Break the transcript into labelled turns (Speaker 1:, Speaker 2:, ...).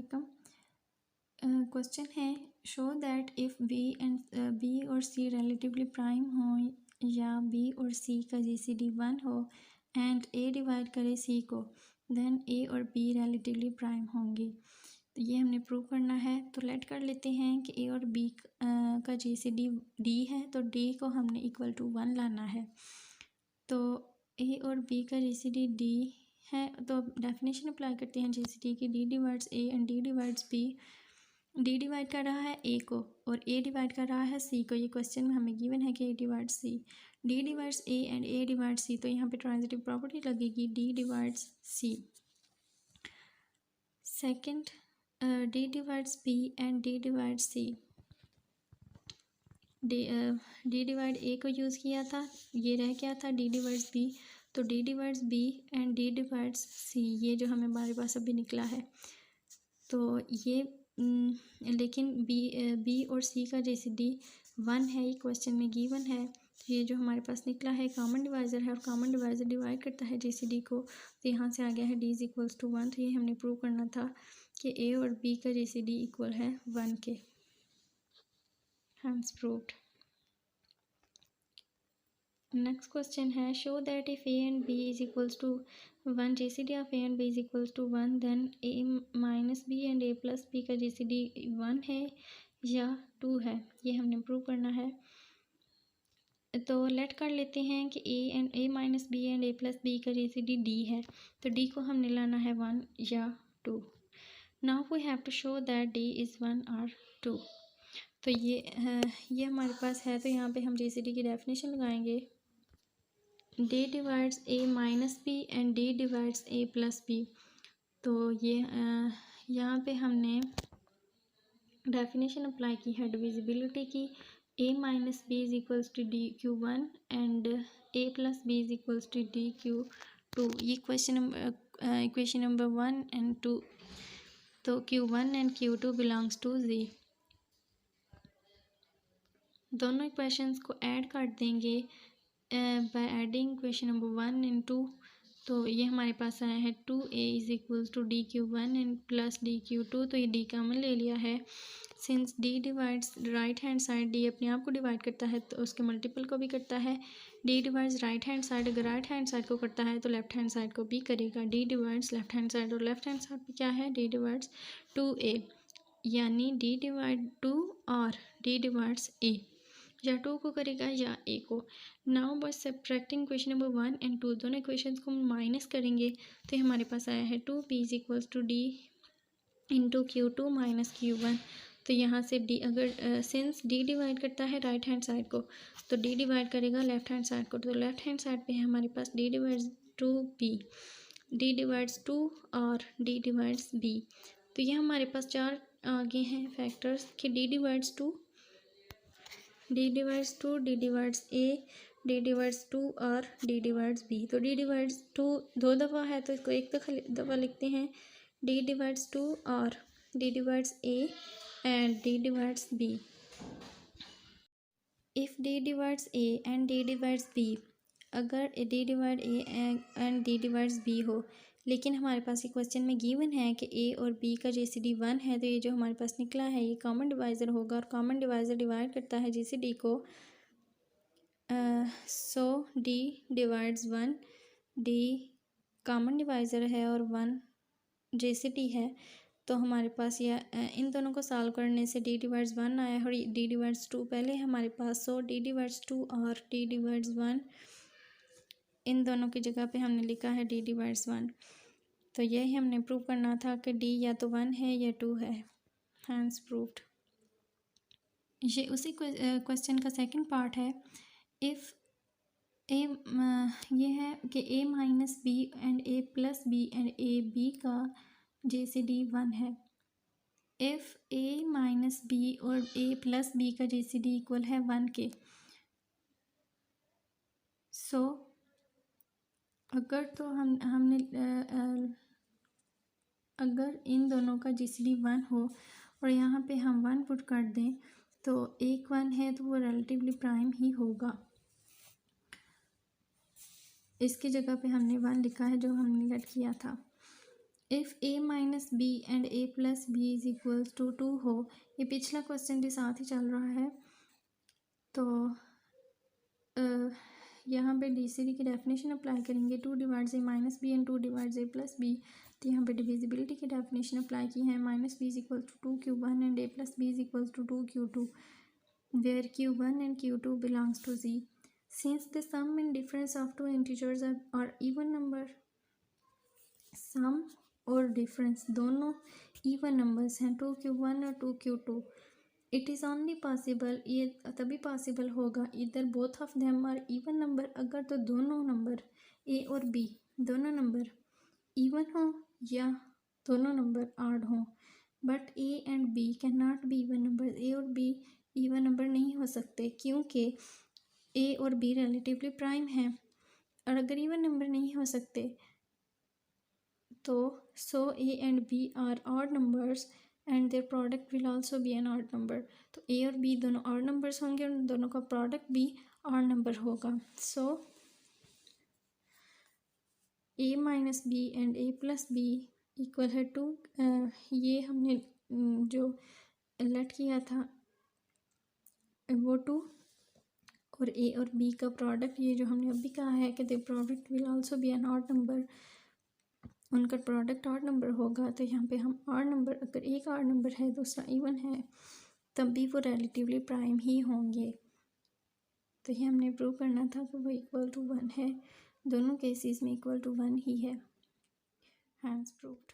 Speaker 1: वालेकुम। क्वेश्चन है show that if B और सी रिलेटिवली प्राइम हो या बी और सी का जीसीडी 1 हो एंड ए डिवाइड करे सी को, देन ए और बी रिलेटिवली प्राइम होंगे। तो ये हमने प्रूव करना है। तो लेट कर लेते हैं कि ए और बी का जीसीडी डी है, तो डी को हमने इक्वल टू 1 लाना है। तो ए और बी का जीसीडी डी है, तो डेफिनेशन अप्लाई करते हैं जीसीडी की, D divides A and D divides B. D divide कर रहा है ए को और ए डिवाइड कर रहा है सी को। ये क्वेश्चन में हमें गिवन है कि A divides C, D divides A and A divides C, तो यहाँ पे ट्रांजिटिव प्रॉपर्टी लगेगी D divides C. Second, D divides B and D divides C. D divide A को यूज़ किया था, ये रह गया था डी डिवाइड्स बी, तो D divides B and D divides C, ये जो हमें हमारे पास अभी निकला है। तो ये लेकिन बी और सी का जीसीडी 1 है, ये क्वेश्चन में गिवन है। तो ये जो हमारे पास निकला है कॉमन डिवाइज़र है और कॉमन डिवाइज़र डिवाइड करता है जीसीडी को, तो यहाँ से आ गया है डी इज़ इक्वल्स टू 1। तो ये हमने प्रूव करना था कि ए और बी का जीसीडी इक्वल है 1 के। Hence proved. नेक्स्ट क्वेश्चन है show that if A and B is equals to 1, GCD of A and B is equals to 1, then A minus B and A plus B का GCD 1 है या 2 है। ये हमने prove करना है। तो लेट कर लेते हैं कि A minus B and A plus B का जीसीडी डी है, तो डी को हमने लाना है 1 या 2। Now we have to show that D is 1 और 2। तो ये हमारे पास है, तो यहाँ पे हम जीसीडी की डेफिनेशन लगाएंगे, D divides A minus B and D divides A plus B. तो ये यहाँ पे हमने डेफिनेशन अप्लाई की है डिविजिबिलिटी की, A minus B is equals to D Q 1 and A plus B is equals to D Q 2। ये equation number 1 and 2। तो Q1 and Q2 belongs to Z। दोनों इक्वेशंस को ऐड कर देंगे by adding equation number 1 and 2। तो ये हमारे पास आया है 2A is equals to DQ1 and plus DQ2। तो ये D कॉमन ले लिया है। Since D divides right hand side, D अपने आप को डिवाइड करता है तो उसके मल्टीपल को भी करता है। D divides right hand side, अगर राइट हैंड साइड को करता है तो लेफ्ट हैंड साइड को भी करेगा। D divides left hand side, और लेफ्ट हैंड साइड पे क्या है, D डिवाइड्स 2A, यानी D डिवाइड 2 और D डिवाइड्स A, या 2 को करेगा या A को। Now by subtracting equation number 1 and 2, दोनों इक्वेशंस को माइनस करेंगे तो हमारे पास आया है 2B is equals to D into Q2 minus Q1। तो यहाँ से D, अगर सिंस D डिवाइड करता है राइट हैंड साइड को, तो D डिवाइड करेगा लेफ्ट हैंड साइड को। तो लेफ्ट हैंड साइड पे है हमारे पास D divides 2B, D divides 2 और D डिवाइड्स B। तो ये हमारे पास 4 आगे हैं फैक्टर्स कि D divides 2, D divides 2, D divides A, D divides 2 और D डिवाइड्स B। तो D डिवाइड्स 2 2 दफ़ा है तो इसको एक दफ़ा लिखते हैं, D डिवाइड्स 2 और D divides A and D divides B. If D divides A and D divides B, अगर D divide A and D divides B हो, लेकिन हमारे पास ये क्वेश्चन में गिवन है कि A और B का जीसीडी 1 है, तो ये जो हमारे पास निकला है ये कॉमन डिवाइज़र होगा, और कॉमन डिवाइज़र डिवाइड करता है जीसीडी को। सो D divides 1, D common divisor है और 1 जीसीडी है। तो हमारे पास यह इन दोनों को सॉल्व करने से D डिवाइड्स 1 आया है और D डिवाइड्स 2 पहले हमारे पास। सो D डिवाइड्स 2 और D डिवाइड्स 1, इन दोनों की जगह पे हमने लिखा है D डिवाइड्स 1। तो यही हमने प्रूव करना था कि D या तो 1 है या 2 है। Hence proved. ये उसी क्वेश्चन का सेकंड पार्ट है। इफ़ ए ये है कि A minus B and A plus B and A B का जीसीडी 1 है। इफ़ A माइनस बी और A प्लस बी का जीसीडी इक्वल है 1 के, सो अगर तो हमने अगर इन दोनों का जीसीडी 1 हो और यहाँ पे हम 1 पुट कर दें तो एक 1 है तो वो रिलेटिवली प्राइम ही होगा। इसकी जगह पे हमने 1 लिखा है जो हमने लेट किया था। If A minus B and A plus B is equals to 2 हो, ये पिछला क्वेश्चन के साथ ही चल रहा है। तो यहाँ पे DCD की डेफिनेशन अप्लाई करेंगे, 2 divides A minus B and 2 divides A plus B. तो यहाँ पे डिविजिबिलिटी की डेफिनेशन अप्लाई की है, minus B is equal to 2Q1 and A plus B is equal to 2Q2 where Q1 and Q2 belongs to Z. Since the sum and difference of two integers are even number, sum और difference दोनों even numbers हैं, 2Q1 और 2Q2, it is only possible, ये तभी possible होगा either both of them are even number, अगर तो दोनों नंबर A और B दोनों नंबर even हो या दोनों नंबर odd हो। But A and B can not be even number, A और B इवन नंबर नहीं हो सकते क्योंकि A और B रिलेटिवली प्राइम हैं। और अगर इवन नंबर नहीं हो सकते तो so A and B are odd numbers and their product will also be an odd number. तो A और B दोनों ऑड नंबर्स होंगे और दोनों का प्रोडक्ट भी ऑड नंबर होगा। So A minus B and A plus B equal है टू, ये हमने जो लेट किया था वो 2 और A और B का प्रोडक्ट, ये जो हमने अभी कहा है कि the product will also be an odd number, उनका प्रोडक्ट ऑड नंबर होगा। तो यहाँ पे हम ऑड नंबर, अगर एक ऑड नंबर है दूसरा इवन है तब भी वो रिलेटिवली प्राइम ही होंगे। तो ये हमने प्रूव करना था कि वो इक्वल टू 1 है, दोनों केसेस में इक्वल टू 1 ही है। Hence proved.